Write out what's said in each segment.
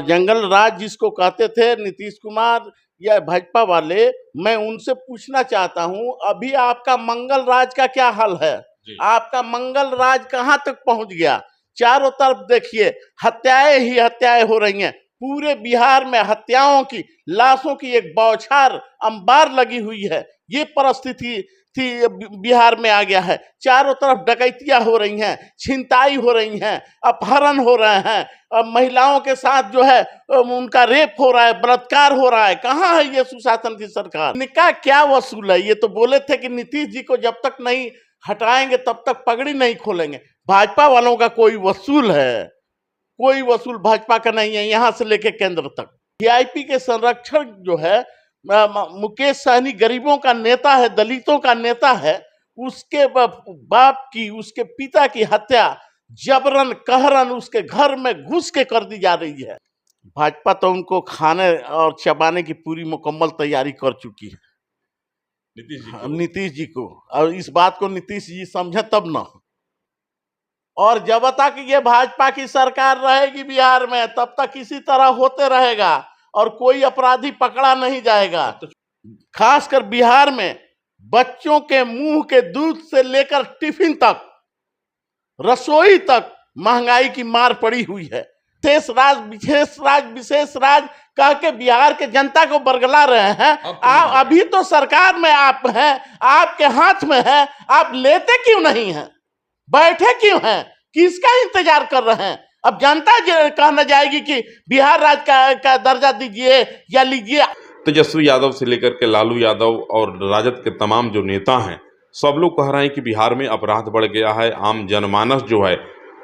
जंगल राज जिसको कहते थे नीतीश कुमार या भाजपा वाले, मैं उनसे पूछना चाहता हूं, अभी आपका मंगल राज का क्या हाल है? आपका मंगल राज कहां तक पहुंच गया? चारों तरफ देखिए, हत्याएं ही हत्याएं हो रही हैं। पूरे बिहार में हत्याओं की, लाशों की एक बौछार अंबार लगी हुई है। ये परिस्थिति थी बिहार में आ गया है। चारों तरफ डकैतियां हो रही हैं, छिनताई हो रही हैं, अपहरण हो रहे हैं, महिलाओं के साथ जो है उनका रेप हो रहा है, बलात्कार हो रहा है। कहाँ है ये सुशासन की सरकार? इनका क्या वसूल है? ये तो बोले थे कि नीतीश जी को जब तक नहीं हटाएंगे तब तक पगड़ी नहीं खोलेंगे। भाजपा वालों का कोई वसूल है? कोई वसूल भाजपा का नहीं है, यहां से लेके केंद्र तक। वीआईपी के संरक्षक जो है मुकेश सहनी, गरीबों का नेता है, दलितों का नेता है, उसके बाप की, उसके पिता की हत्या जबरन कहरन उसके घर में घुस के कर दी जा रही है। भाजपा तो उनको खाने और चबाने की पूरी मुकम्मल तैयारी कर चुकी है नीतीश जी को। और इस बात को नीतीश जी समझे तब ना। और जब तक ये भाजपा की सरकार रहेगी बिहार में, तब तक इसी तरह होते रहेगा और कोई अपराधी पकड़ा नहीं जाएगा। खासकर बिहार में बच्चों के मुंह के दूध से लेकर टिफिन तक, रसोई तक महंगाई की मार पड़ी हुई है। विशेष राज कह के बिहार के जनता को बरगला रहे हैं। अभी तो सरकार में आप हैं, आपके हाथ में है, आप लेते क्यों नहीं हैं? बैठे क्यों हैं? किसका इंतजार कर रहे हैं? अब जनता कहना जाएगी कि बिहार राज का दर्जा दीजिए या लीजिए। तेजस्वी यादव से लेकर के लालू यादव और राजद के तमाम जो नेता हैं, सब लोग कह रहे हैं कि बिहार में अपराध बढ़ गया है, आम जनमानस जो है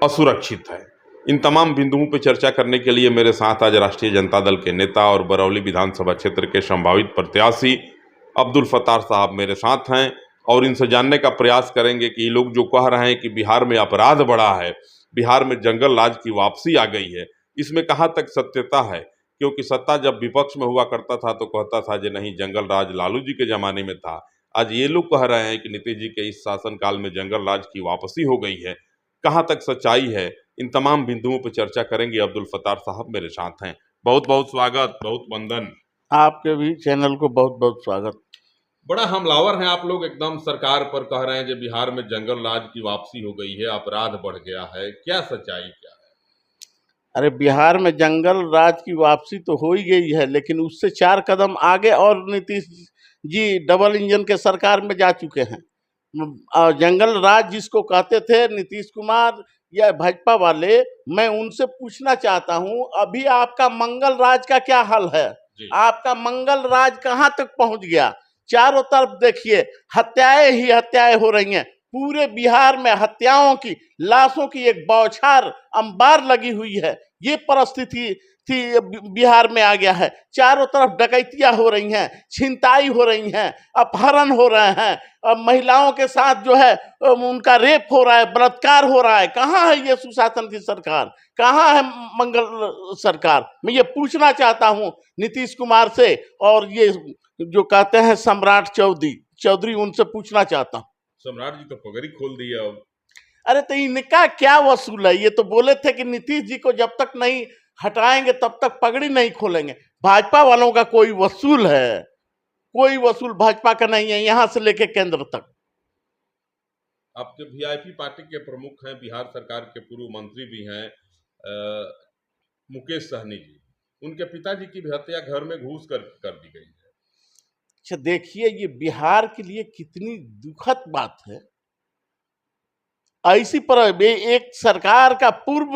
असुरक्षित है। इन तमाम बिंदुओं पर चर्चा करने के लिए मेरे साथ आज राष्ट्रीय जनता दल के नेता और बरौली विधानसभा क्षेत्र के संभावित प्रत्याशी अब्दुल फत्तार साहब मेरे साथ हैं और इनसे जानने का प्रयास करेंगे कि ये लोग जो कह रहे हैं कि बिहार में अपराध बढ़ा है, बिहार में जंगल राज की वापसी आ गई है, इसमें कहाँ तक सत्यता है। क्योंकि सत्ता जब विपक्ष में हुआ करता था तो कहता था कि नहीं, जंगल राज लालू जी के ज़माने में था। आज ये लोग कह रहे हैं कि नीतीश जी के इस शासनकाल में जंगल राज की वापसी हो गई है। कहाँ तक सच्चाई है, इन तमाम बिंदुओं पर चर्चा करेंगे। अब्दुल फत्तार साहब मेरे साथ हैं। बहुत बहुत स्वागत, बहुत वंदन। आपके भी चैनल को बहुत बहुत स्वागत। बड़ा हमलावर हैं आप लोग, एकदम सरकार पर कह रहे हैं कि बिहार में जंगल राज की वापसी हो गई है, अपराध बढ़ गया है। क्या सच्चाई क्या है? अरे बिहार में जंगल राज की वापसी तो हो ही गई है, लेकिन उससे 4 कदम आगे और नीतीश जी डबल इंजन के सरकार में जा चुके हैं। जंगल राज जिसको कहते थे नीतीश कुमार या भाजपा वाले, मैं उनसे पूछना चाहता हूं, अभी आपका मंगल राज का क्या हाल है? आपका मंगल राज कहां तक पहुंच गया? चारों तरफ देखिए, हत्याएं ही हत्याएं हो रही हैं। पूरे बिहार में हत्याओं की, लाशों की एक बौछार अंबार लगी हुई है। ये परिस्थिति थी बिहार में आ गया है। चारों तरफ डकैतियां हो रही हैं, छिनताई हो रही हैं, अपहरण हो रहे हैं, महिलाओं के साथ जो है उनका रेप हो रहा है, बलात्कार हो रहा है। कहाँ है ये सुशासन की सरकार? कहाँ है मंगल सरकार? मैं ये पूछना चाहता हूं नीतीश कुमार से, और ये जो कहते हैं सम्राट चौधरी, उनसे पूछना चाहता हूं। सम्राट जी तो पगड़ी खोल दिया अब। अरे तो इनका क्या वसूल है? ये तो बोले थे कि नीतीश जी को जब तक नहीं हटाएंगे तब तक पगड़ी नहीं खोलेंगे। भाजपा वालों का कोई वसूल है? कोई वसूल भाजपा का नहीं है, यहां से लेके केंद्र तक। आपके वीआईपी पार्टी के प्रमुख हैं, बिहार सरकार के पूर्व मंत्री भी हैं मुकेश सहनी जी, उनके पिताजी की भी हत्या घर में घुस कर दी गई है। अच्छा देखिए, ये बिहार के लिए कितनी दुखद बात है। ऐसी पर एक सरकार का पूर्व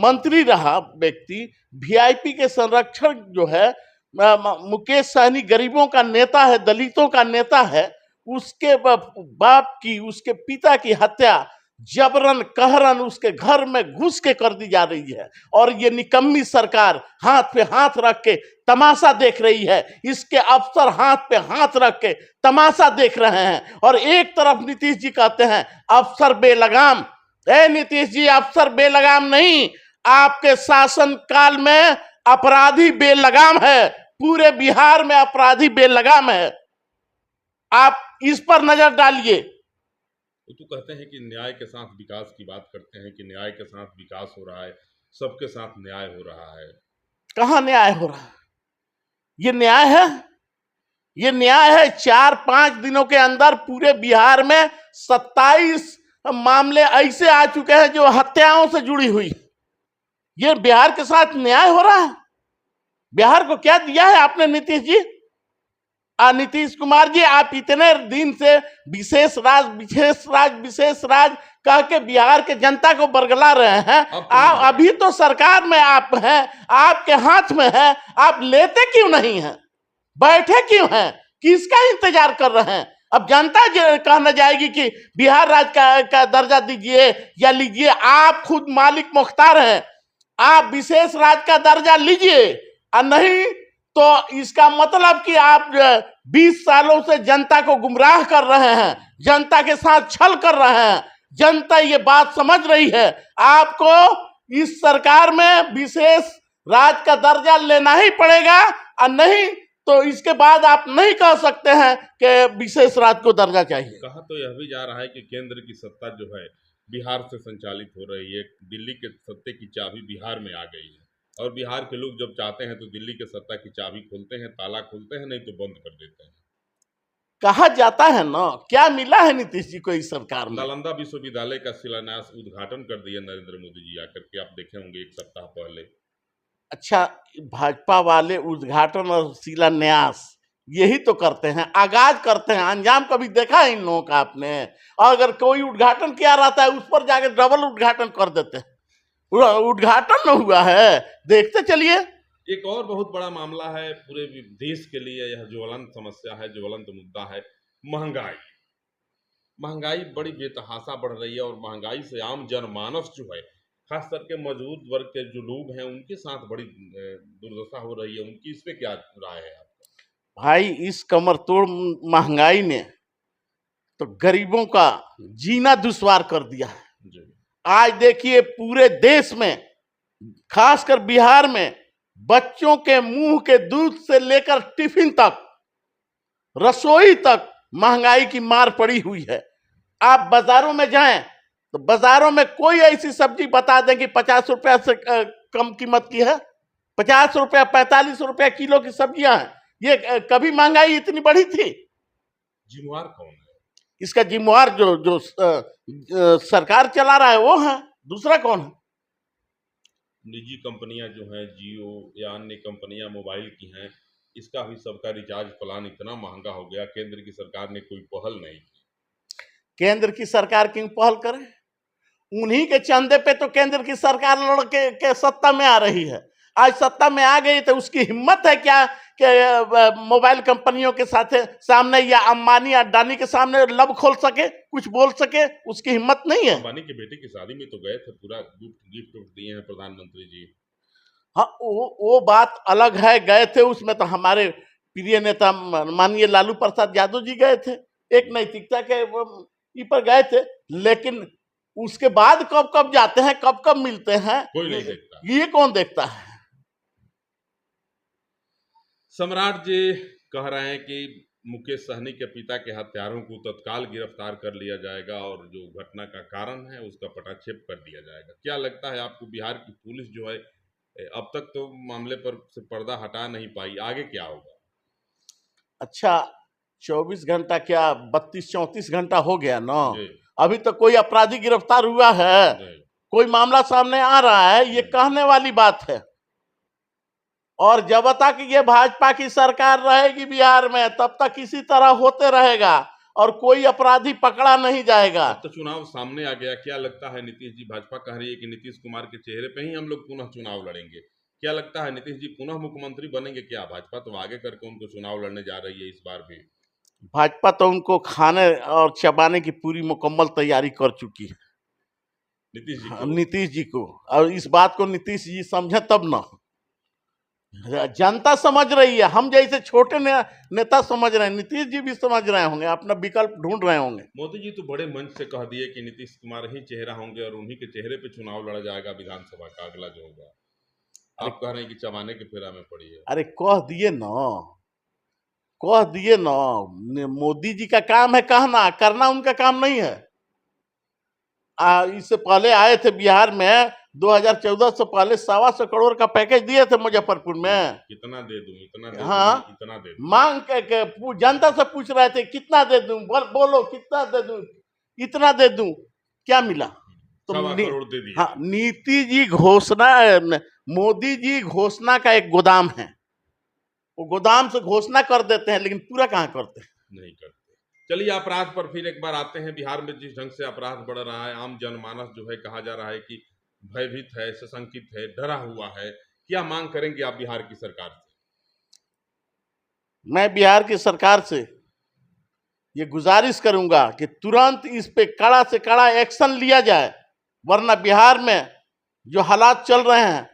मंत्री रहा व्यक्ति, वीआईपी के संरक्षक जो है मुकेश सहनी, गरीबों का नेता है, दलितों का नेता है, उसके बाप की, उसके पिता की हत्या जबरन कहरन उसके घर में घुस के कर दी जा रही है। और ये निकम्मी सरकार हाथ पे हाथ रख के तमाशा देख रही है। इसके अफसर हाथ पे हाथ रख के तमाशा देख रहे हैं। और एक तरफ नीतीश जी कहते हैं अफसर बेलगाम। नीतीश जी, अफसर बेलगाम नहीं, आपके शासन काल में अपराधी बेलगाम है। पूरे बिहार में अपराधी बेलगाम है। आप इस पर नजर डालिए। तो कहते हैं कि न्याय के साथ विकास की बात करते हैं कि न्याय के साथ विकास हो रहा है, सबके साथ न्याय हो रहा है। कहाँ न्याय हो रहा है? ये न्याय है? ये न्याय है? 4-5 दिनों के अंदर पूरे बिहार में 27 मामले ऐसे आ चुके हैं जो हत्याओं से जुड़ी हुई। ये बिहार के साथ न्याय हो रहा है? बिहार को क्या दिया है आपने नीतीश जी? नीतीश कुमार जी, आप इतने दिन से विशेष राज विशेष राज विशेष राज कह के बिहार के जनता को बरगला रहे हैं। आप अभी तो सरकार में आप हैं, आपके हाथ में है, आप लेते क्यों नहीं हैं? बैठे क्यों हैं? किसका इंतजार कर रहे हैं? अब जनता कहना जाएगी कि बिहार राज्य का दर्जा दीजिए या लीजिए। आप खुद मालिक मुख्तार हैं, आप विशेष राज्य का दर्जा लीजिए, और नहीं तो इसका मतलब कि आप 20 सालों से जनता को गुमराह कर रहे हैं, जनता के साथ छल कर रहे हैं। जनता ये बात समझ रही है, आपको इस सरकार में विशेष राज्य का दर्जा लेना ही पड़ेगा, और नहीं तो इसके बाद आप नहीं कह सकते हैं कि विशेष राज्य को दर्जा चाहिए। कहा तो यह भी जा रहा है कि केंद्र की सत्ता जो है बिहार से संचालित हो रही है। दिल्ली के सत्ते की चाबी बिहार में आ गई है, और बिहार के लोग जब चाहते हैं तो दिल्ली के सत्ता की चाबी खोलते हैं, ताला खोलते हैं, नहीं तो बंद कर देते हैं। कहा जाता है ना, क्या मिला है नीतीश जी को इस सरकार में? नालंदा विश्वविद्यालय का शिलान्यास उद्घाटन कर दिया नरेंद्र मोदी जी आकर के, आप देखे होंगे 1 सप्ताह पहले। अच्छा, भाजपा वाले उद्घाटन और शिलान्यास यही तो करते हैं, आगाज करते हैं, अंजाम कभी देखा है इन लोगों का आपने? और अगर कोई उद्घाटन किया रहता है उस पर जाके डबल उद्घाटन कर देते हैं। उद्घाटन न हुआ है, देखते चलिए। एक और बहुत बड़ा मामला है पूरे देश के लिए, यह ज्वलंत समस्या है, ज्वलंत मुद्दा है महंगाई। महंगाई बड़ी बेतहाशा बढ़ रही है, और महंगाई से आम जनमानस जो है, खास करके मजबूत वर्ग के जो लोग हैं, उनके साथ बड़ी दुर्दशा हो रही है। उनकी इस पे क्या राय है आपका? भाई, इस कमर तोड़ महंगाई ने तो गरीबों का जीना दुश्वार कर दिया है। जी। आज देखिए पूरे देश में, खासकर बिहार में, बच्चों के मुंह के दूध से लेकर टिफिन तक, रसोई तक महंगाई की मार पड़ी हुई है। आप बाजारों में जाएं तो बाजारों में कोई ऐसी सब्जी बता दें कि 50 रुपया से कम कीमत की है। 50 रुपया 45 रुपया किलो की सब्जियां हैं। ये कभी महंगाई इतनी बढ़ी थी? जिम्मेवार कौन है? इसका जिम्मेवार जो सरकार चला रहा है वो है, दूसरा कौन है? निजी कंपनियां जो हैं, जियो या अन्य कंपनियां मोबाइल की हैं, इसका भी सबका रिचार्ज प्लान इतना महंगा हो गया, केंद्र की सरकार ने कोई पहल नहीं की। केंद्र की सरकार क्यों पहल करे? उन्हीं के चंदे पे तो केंद्र की सरकार लड़ के सत्ता में आ रही है। आज सत्ता में आ गई तो उसकी हिम्मत है क्या कि मोबाइल कंपनियों के साथ सामने या अंबानी अडानी के सामने लब खोल सके, कुछ बोल सके? उसकी हिम्मत नहीं है। अंबानी के बेटे की शादी में तो गए थे, पूरा गिफ्ट दिए हैं प्रधानमंत्री जी। हाँ, वो बात अलग है, गए थे, उसमें तो हमारे प्रिय नेता माननीय लालू प्रसाद यादव जी गए थे, एक नैतिकता के पर गए थे। लेकिन उसके बाद कब कब जाते हैं, कब कब मिलते हैं, कोई नहीं देखता। ये कौन देखता है? सम्राट जी कह रहे हैं कि मुकेश सहनी के पिता के हत्यारों को तत्काल गिरफ्तार कर लिया जाएगा, और जो घटना का कारण है उसका पटाक्षेप कर दिया जाएगा। क्या लगता है आपको, बिहार की पुलिस जो है अब तक तो मामले पर से पर्दा हटा नहीं पाई, आगे क्या होगा? अच्छा, 24 घंटा क्या 32-34 घंटा हो गया ना, जी। अभी तक कोई अपराधी गिरफ्तार हुआ है? जी। कोई मामला सामने आ रहा है? ये कहने वाली बात है। और जब तक ये भाजपा की सरकार रहेगी बिहार में, तब तक इसी तरह होते रहेगा और कोई अपराधी पकड़ा नहीं जाएगा। अब तो चुनाव सामने आ गया, क्या लगता है? नीतीश जी, भाजपा कह रही है कि नीतीश कुमार के चेहरे पे ही हम लोग पुनः चुनाव लड़ेंगे। क्या लगता है नीतीश जी पुनः मुख्यमंत्री बनेंगे क्या? भाजपा तो आगे करके उनको चुनाव लड़ने जा रही है इस बार भी। भाजपा तो उनको खाने और चबाने की पूरी मुकम्मल तैयारी कर चुकी है, नीतीश जी को। नीतीश जी को। और इस बात को नीतीश जी समझे तब ना, जनता समझ रही है, हम जैसे छोटे नेता समझ रहे हैं, नीतीश जी भी समझ रहे होंगे, अपना विकल्प ढूंढ रहे होंगे। मोदी जी तो बड़े मंच से कह दिए कि नीतीश कुमार ही चेहरा होंगे और उन्हीं के चेहरे पे चुनाव लड़ा जाएगा विधानसभा का अगला जो होगा। आप कह रहे हैं कि चबाने के फेरा में पड़ी है। अरे कह दिए ना, कह दिए ना, मोदी जी का काम है कहना, करना उनका काम नहीं है। इससे पहले आए थे बिहार में, 2014 से पहले 125 करोड़ का पैकेज दिए थे मुजफ्फरपुर में। कितना दे दूं, इतना दे हाँ। दूं, इतना दे दूं। मांग के जनता से पूछ रहे थे कितना दे दूं, बोलो कितना दे दूं, इतना दे दूं, क्या मिला? तो 1.25 करोड़ दे दिया। हाँ, नीति जी घोषणा, मोदी जी घोषणा का एक गोदाम है, वो गोदाम से घोषणा कर देते हैं लेकिन पूरा कहाँ करते हैं? नहीं करते। चलिए अपराध पर फिर एक बार आते हैं। बिहार में जिस ढंग से अपराध बढ़ रहा है, आम जनमानस जो है कहा जा रहा है कि भयभीत है, सशंकित है, डरा हुआ है। क्या मांग करेंगे आप बिहार की सरकार से? मैं बिहार की सरकार से ये गुजारिश करूंगा कि तुरंत इस पे कड़ा से कड़ा एक्शन लिया जाए, वरना बिहार में जो हालात चल रहे हैं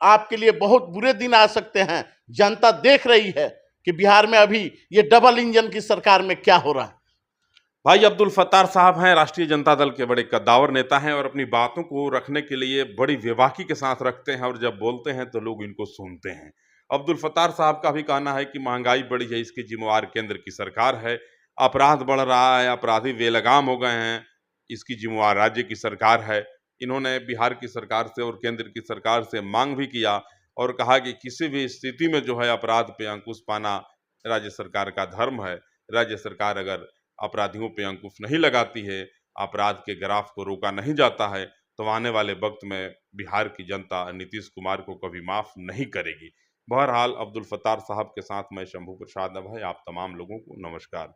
आपके लिए बहुत बुरे दिन आ सकते हैं। जनता देख रही है कि बिहार में अभी ये डबल इंजन की सरकार में क्या हो रहा है। भाई अब्दुल फत्तार साहब हैं, राष्ट्रीय जनता दल के बड़े कद्दावर नेता हैं और अपनी बातों को रखने के लिए बड़ी बेबाकी के साथ रखते हैं और जब बोलते हैं तो लोग इनको सुनते हैं। अब्दुल फत्तार साहब का भी कहना है कि महंगाई बढ़ी है, इसकी जिम्मेवार केंद्र की सरकार है। अपराध बढ़ रहा है, अपराधी बेलगाम हो गए हैं, इसकी जिम्मेवार राज्य की सरकार है। इन्होंने बिहार की सरकार से और केंद्र की सरकार से मांग भी किया और कहा कि किसी भी स्थिति में जो है अपराध पे अंकुश पाना राज्य सरकार का धर्म है। राज्य सरकार अगर अपराधियों पे अंकुश नहीं लगाती है, अपराध के ग्राफ को रोका नहीं जाता है, तो आने वाले वक्त में बिहार की जनता नीतीश कुमार को कभी माफ नहीं करेगी। बहरहाल अब्दुल फत्तार साहब के साथ मैं शंभू प्रसाद अभय, आप तमाम लोगों को नमस्कार।